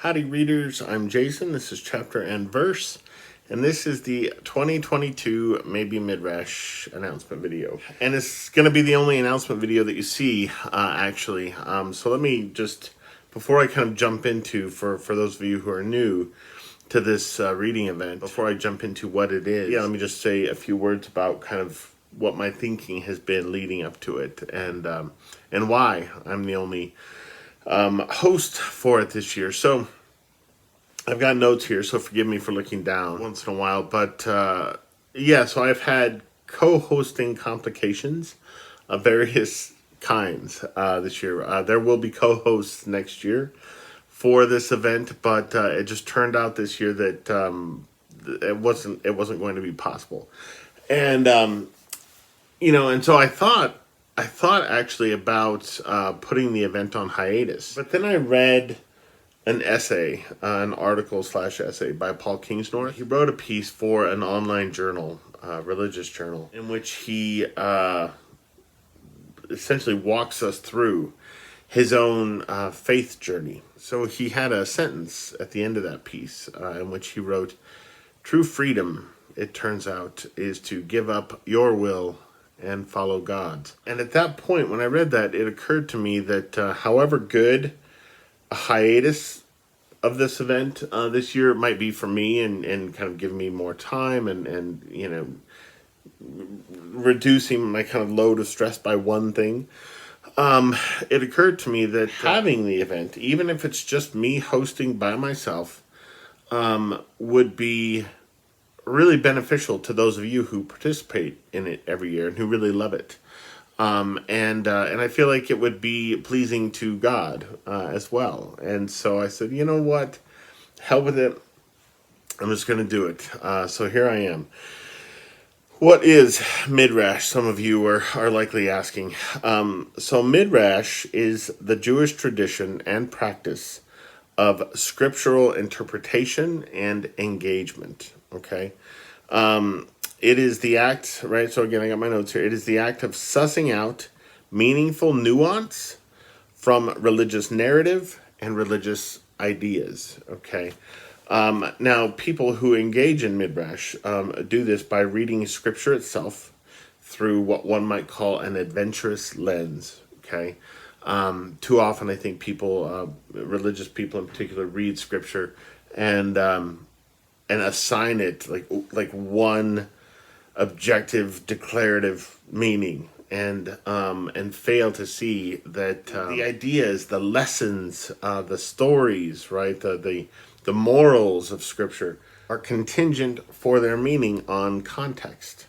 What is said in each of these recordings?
Howdy readers, I'm Jason. This is Chapter and Verse, and this is the 2022 Maybe Midrash announcement video. And it's going to be the only announcement video that you see, actually. So let me just, before I kind of jump into, for those of you who are new to this reading event, before I jump into what it is, let me just say a few words about kind of what my thinking has been leading up to it, and why I'm the only host for it this year. So I've got notes here, so forgive me for looking down once in a while. But so I've had co-hosting complications of various kinds this year. There will be co-hosts next year for this event, but it just turned out this year that it wasn't going to be possible. And and so I thought actually about putting the event on hiatus. But then I read an essay, an article/essay by Paul Kingsnorth. He wrote a piece for an online journal, religious journal, in which he essentially walks us through his own faith journey. So he had a sentence at the end of that piece in which he wrote, "True freedom, it turns out, is to give up your will and follow God's." And at that point, when I read that, it occurred to me that however good a hiatus of this event this year might be for me, and kind of give me more time and reducing my kind of load of stress by one thing, it occurred to me that having the event, even if it's just me hosting by myself, would be really beneficial to those of you who participate in it every year and who really love it. And I feel like it would be pleasing to God as well. And so I said, you know what? Hell with it. I'm just going to do it. So here I am. What is Midrash? Some of you are likely asking. So Midrash is the Jewish tradition and practice of scriptural interpretation and engagement. Okay. It is the act, right? So again, I got my notes here. It is the act of sussing out meaningful nuance from religious narrative and religious ideas. Okay. Now, people who engage in Midrash do this by reading scripture itself through what one might call an adventurous lens. Okay. Too often, I think people, religious people in particular, read scripture and assign it like one objective declarative meaning, and fail to see that the ideas, the lessons, the stories, right, the morals of scripture are contingent for their meaning on context.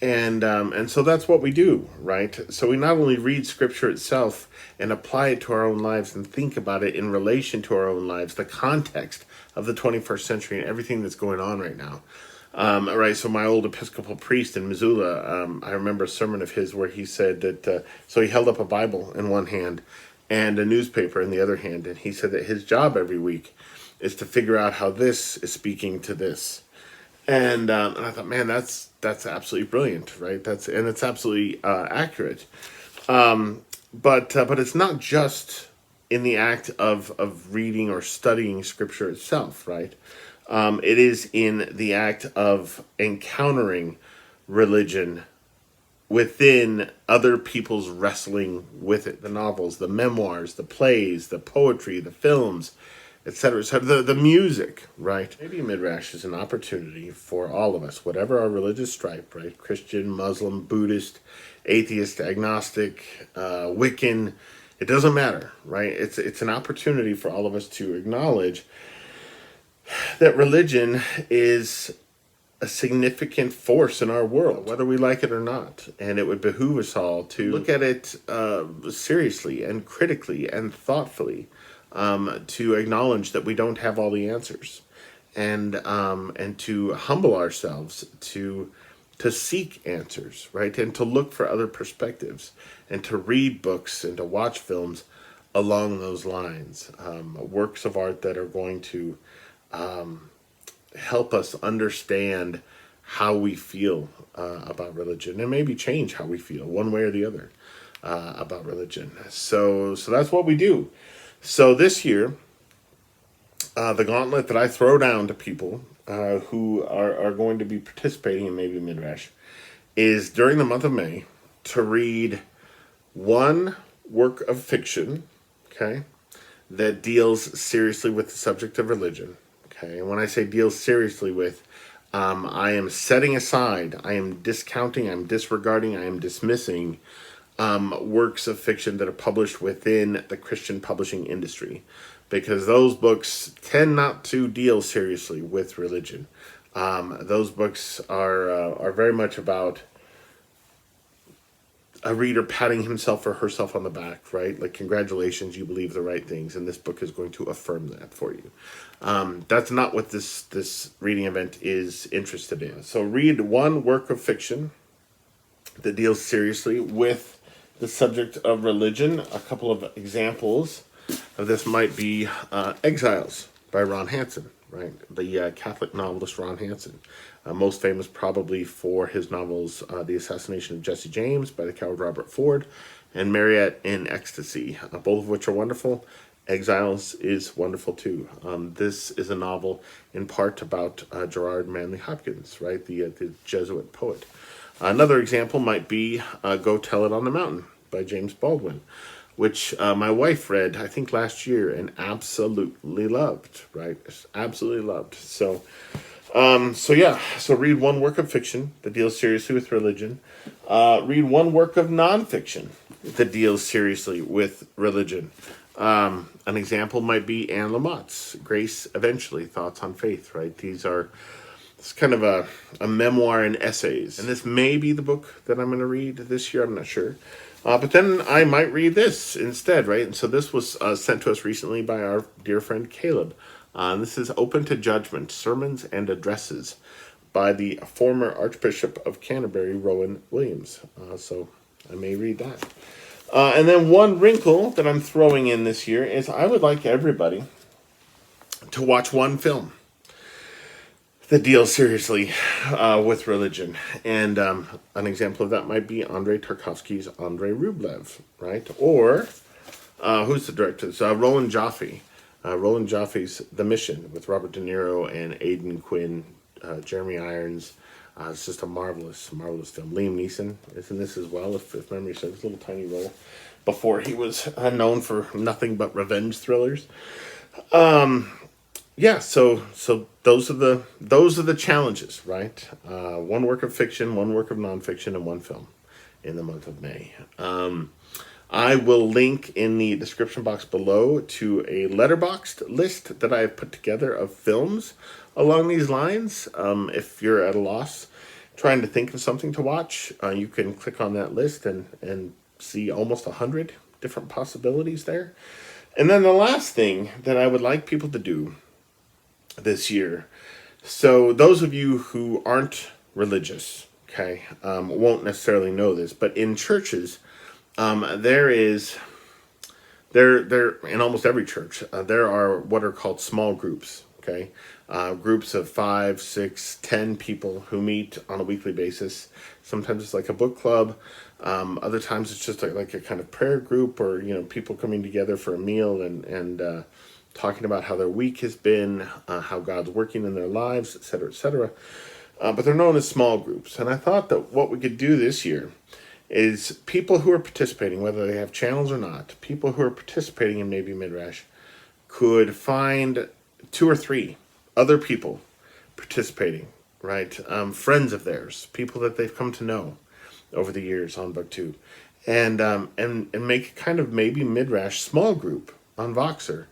And so that's what we do, right? So we not only read scripture itself and apply it to our own lives and think about it in relation to our own lives, the context of the 21st century and everything that's going on right now. Right, so my old Episcopal priest in Missoula, I remember a sermon of his where he said that, so he held up a Bible in one hand and a newspaper in the other hand, and he said that his job every week is to figure out how this is speaking to this. And I thought, man, that's absolutely brilliant, right? It's absolutely accurate. But it's not just in the act of reading or studying scripture itself, right? It is in the act of encountering religion within other people's wrestling with it. The novels, the memoirs, the plays, the poetry, the films, etc. The music, right? Maybe Midrash is an opportunity for all of us, whatever our religious stripe, right? Christian, Muslim, Buddhist, atheist, agnostic, Wiccan, it doesn't matter, right? It's an opportunity for all of us to acknowledge that religion is a significant force in our world, whether we like it or not. And it would behoove us all to look at it seriously and critically and thoughtfully, to acknowledge that we don't have all the answers, and to humble ourselves to seek answers, right? And to look for other perspectives, and to read books and to watch films along those lines, works of art that are going to help us understand how we feel about religion, and maybe change how we feel one way or the other about religion. So that's what we do. So this year, the gauntlet that I throw down to people who are going to be participating in Maybe Midrash is during the month of May to read one work of fiction, okay, that deals seriously with the subject of religion. Okay, and when I say deals seriously with, I am setting aside, I am discounting, I'm disregarding, I am dismissing works of fiction that are published within the Christian publishing industry, because those books tend not to deal seriously with religion. Those books are very much about a reader patting himself or herself on the back, right? Like, congratulations, you believe the right things, and this book is going to affirm that for you. That's not what this reading event is interested in. So read one work of fiction that deals seriously with the subject of religion. A couple of examples of this might be Exiles by Ron Hansen, right? The Catholic novelist Ron Hansen. Most famous probably for his novels The Assassination of Jesse James by the coward Robert Ford and Marriott in Ecstasy, both of which are wonderful. Exiles is wonderful too. This is a novel in part about Gerard Manley Hopkins, right? The Jesuit poet. Another example might be Go Tell It on the Mountain by James Baldwin, which my wife read, I think, last year and absolutely loved, right? Absolutely loved. So read one work of fiction that deals seriously with religion. Read one work of nonfiction that deals seriously with religion. An example might be Anne Lamott's Grace Eventually, Thoughts on Faith, right? It's kind of a memoir and essays. And this may be the book that I'm going to read this year, I'm not sure. But then I might read this instead, right? And so this was sent to us recently by our dear friend Caleb. This is Open to Judgment, Sermons and Addresses by the former Archbishop of Canterbury, Rowan Williams. So I may read that. And then one wrinkle that I'm throwing in this year is I would like everybody to watch one film that deals seriously with religion. And an example of that might be Andrei Tarkovsky's Andrei Rublev, right? Or, who's the director? It's Roland Joffe. Roland Joffe's The Mission with Robert De Niro and Aidan Quinn, Jeremy Irons. It's just a marvelous, marvelous film. Liam Neeson is in this as well, if memory serves. A little tiny role before he was known for nothing but revenge thrillers. So those are the challenges, right? One work of fiction, one work of nonfiction, and one film in the month of May. I will link in the description box below to a Letterboxd list that I have put together of films along these lines. If you're at a loss trying to think of something to watch, you can click on that list and see almost 100 different possibilities there. And then the last thing that I would like people to do this year, so those of you who aren't religious, okay, won't necessarily know this, but in churches, there in almost every church, there are what are called small groups, okay? Groups of 5, 6, 10 people who meet on a weekly basis. Sometimes it's like a book club. Other times it's just like a kind of prayer group, or, people coming together for a meal and talking about how their week has been, how God's working in their lives, etc., etc. But they're known as small groups. And I thought that what we could do this year is people who are participating, whether they have channels or not, people who are participating in Maybe Midrash could find 2 or 3 other people participating, right? Friends of theirs, people that they've come to know over the years on BookTube, and make a kind of Maybe Midrash small group on Voxer.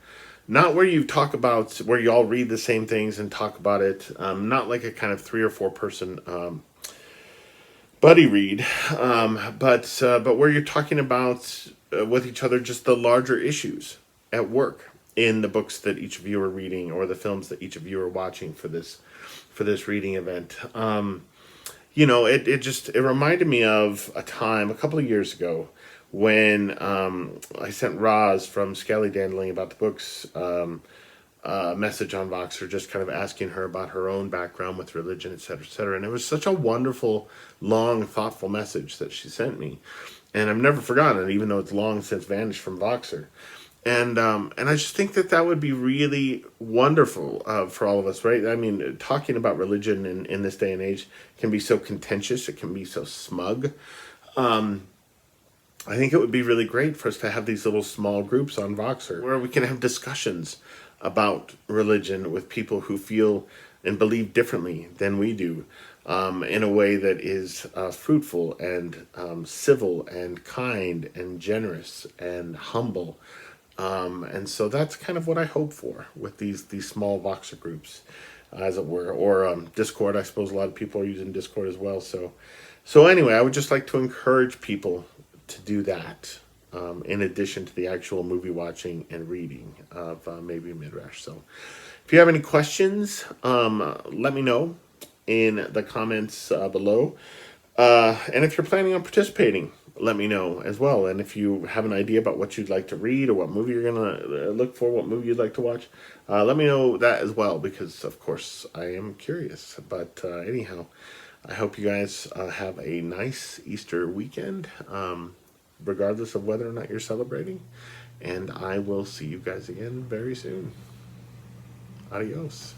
Not where you talk about, where you all read the same things and talk about it, not like a kind of 3 or 4 person buddy read, but where you're talking about with each other just the larger issues at work in the books that each of you are reading or the films that each of you are watching for this reading event. It reminded me of a time a couple of years ago when I sent Roz from Scally Dandling about the books message on Voxer, just kind of asking her about her own background with religion, etc., etc. And it was such a wonderful, long, thoughtful message that she sent me. And I've never forgotten it, even though it's long since vanished from Voxer. And I just think that that would be really wonderful for all of us, right? I mean, talking about religion in this day and age can be so contentious. It can be so smug. I think it would be really great for us to have these little small groups on Voxer where we can have discussions about religion with people who feel and believe differently than we do, in a way that is fruitful and civil and kind and generous and humble. And so that's kind of what I hope for with these small Voxer groups, as it were, or Discord. I suppose a lot of people are using Discord as well. So anyway, I would just like to encourage people to do that, in addition to the actual movie watching and reading of Maybe Midrash. So if you have any questions, let me know in the comments below. And if you're planning on participating, let me know as well. And if you have an idea about what you'd like to read or what movie you're going to look for, what movie you'd like to watch, let me know that as well, because, of course, I am curious. But anyhow, I hope you guys have a nice Easter weekend, regardless of whether or not you're celebrating. And I will see you guys again very soon. Adios.